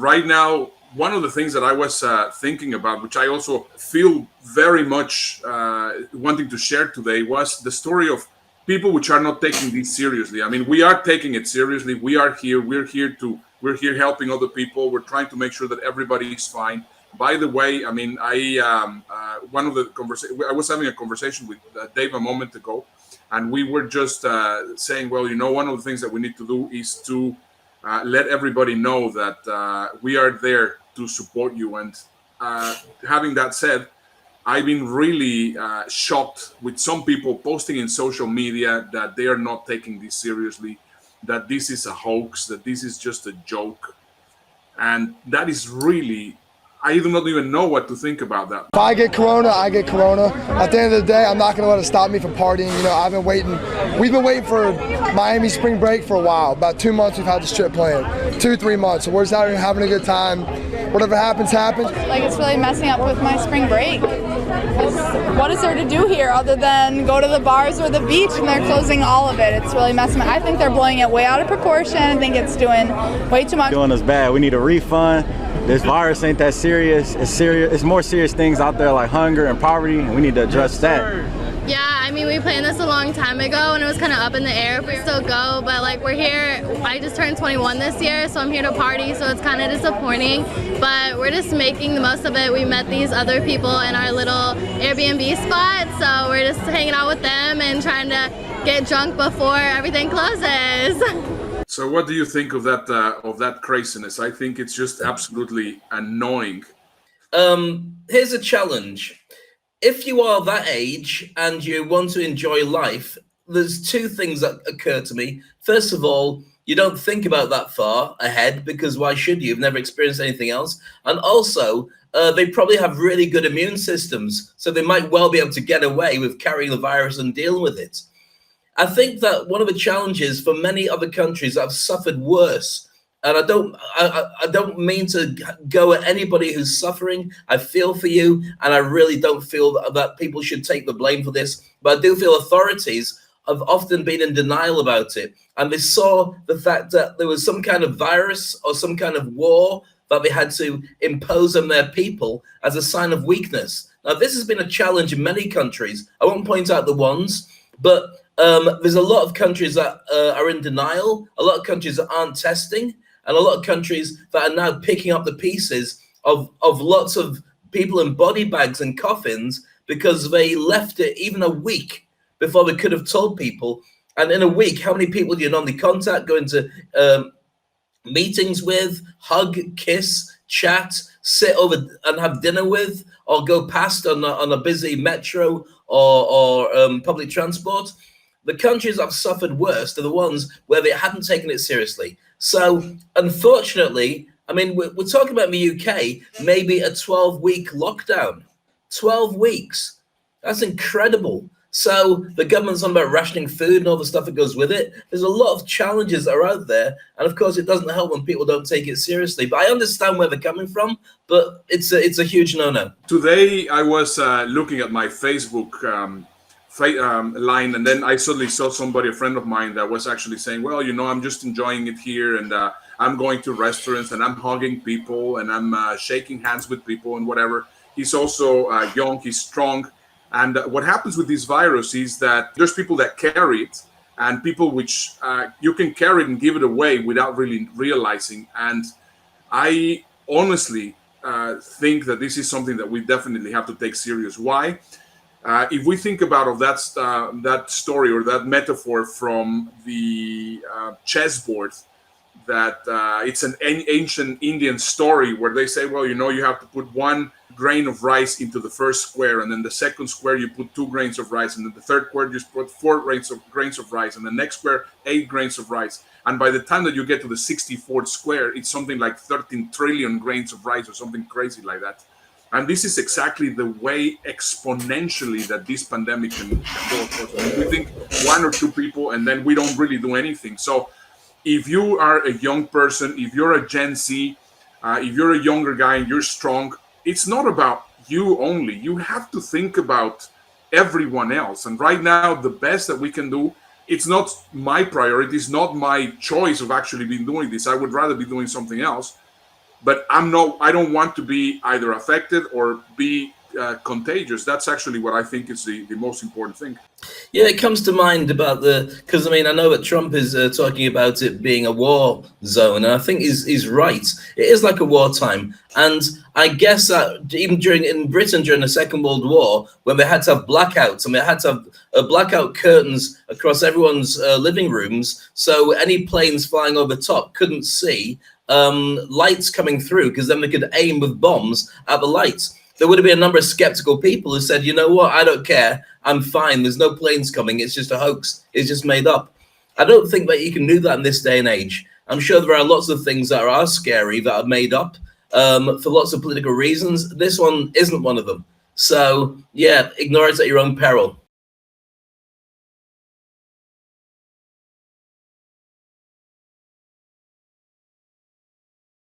right now, one of the things that I was thinking about, which I also feel very much wanting to share today, was the story of people which are not taking this seriously. I mean, we are taking it seriously. We are here. We're here helping other people. We're trying to make sure that everybody is fine. By the way, I mean, one of the I was having a conversation with Dave a moment ago, and we were just saying, well, one of the things that we need to do is to let everybody know that we are there to support you. And having that said, I've been really shocked with some people posting in social media that they are not taking this seriously, that this is a hoax, that this is just a joke. And that is really, I do not even know what to think about that. If I get corona, I get corona. At the end of the day, I'm not going to let it stop me from partying. I've been waiting. We've been waiting for Miami spring break for a while. About 2 months we've had this trip planned. 2-3 months. So we're just out here having a good time. Whatever happens, happens. Like, it's really messing up with my spring break. What is there to do here other than go to the bars or the beach, and they're closing all of it? It's really messing up. I think they're blowing it way out of proportion. I think it's doing way too much. Doing us bad. We need a refund. This virus ain't that serious. It's serious. It's more serious things out there like hunger and poverty, and we need to address that. Yeah, I mean, we planned this a long time ago, and it was kind of up in the air if we still go, but like we're here. I just turned 21 this year, so I'm here to party, so it's kind of disappointing, but we're just making the most of it. We met these other people in our little Airbnb spot, so we're just hanging out with them and trying to get drunk before everything closes. So what do you think of that craziness? I think it's just absolutely annoying. Here's a challenge. If you are that age and you want to enjoy life, there's two things that occur to me. First of all, you don't think about that far ahead because why should you? You've never experienced anything else. And also, they probably have really good immune systems, so they might well be able to get away with carrying the virus and dealing with it. I think that one of the challenges for many other countries that have suffered worse, and I don't mean to go at anybody who's suffering. I feel for you, and I really don't feel that people should take the blame for this. But I do feel authorities have often been in denial about it, and they saw the fact that there was some kind of virus or some kind of war that they had to impose on their people as a sign of weakness. Now, this has been a challenge in many countries. I won't point out the ones, but there's a lot of countries that are in denial, a lot of countries that aren't testing, and a lot of countries that are now picking up the pieces of lots of people in body bags and coffins because they left it even a week before they could have told people. And in a week, how many people do you normally contact, go into meetings with, hug, kiss, chat, sit over and have dinner with, or go past on a busy metro or public transport? The countries that have suffered worst are the ones where they hadn't taken it seriously. So, unfortunately, I mean, we're talking about the UK, maybe a 12-week lockdown. 12 weeks. That's incredible. So the government's on about rationing food and all the stuff that goes with it. There's a lot of challenges that are out there. And, of course, it doesn't help when people don't take it seriously. But I understand where they're coming from, but it's a huge no-no. Today, I was looking at my Facebook line, and then I suddenly saw somebody, a friend of mine, that was actually saying, well, I'm just enjoying it here, and I'm going to restaurants, and I'm hugging people, and I'm shaking hands with people, and whatever. He's also young, he's strong, and what happens with this virus is that there's people that carry it, and people which you can carry it and give it away without really realizing. And I honestly think that this is something that we definitely have to take serious. Why? If we think about that story or that metaphor from the chessboard, that it's an ancient Indian story where they say, well, you have to put 1 grain of rice into the first square, and then the second square you put 2 grains of rice, and then the third square you put 4 grains of rice, and the next square 8 grains of rice. And by the time that you get to the 64th square, it's something like 13 trillion grains of rice or something crazy like that. And this is exactly the way exponentially that this pandemic can go. We think 1 or 2 people, and then we don't really do anything. So if you are a young person, if you're a Gen Z, if you're a younger guy and you're strong, it's not about you only. You have to think about everyone else. And right now, the best that we can do, it's not my priority, it's not my choice of actually being doing this. I would rather be doing something else. but I don't want to be either affected or be contagious. That's actually what I think is the most important thing. Yeah, it comes to mind about because I mean, I know that Trump is talking about it being a war zone, and I think he's right. It is like a wartime, and I guess that even in Britain during the Second World War, when they had to have blackouts, and they had to have blackout curtains across everyone's living rooms, so any planes flying over the top couldn't see lights coming through, because then they could aim with bombs at the lights. There would have been a number of skeptical people who said, you know what, I don't care, I'm fine, there's no planes coming, it's just a hoax, it's just made up. I don't think that you can do that in this day and age. I'm sure there are lots of things that are scary that are made up for lots of political reasons. This one isn't one of them. So, yeah, ignore it at your own peril.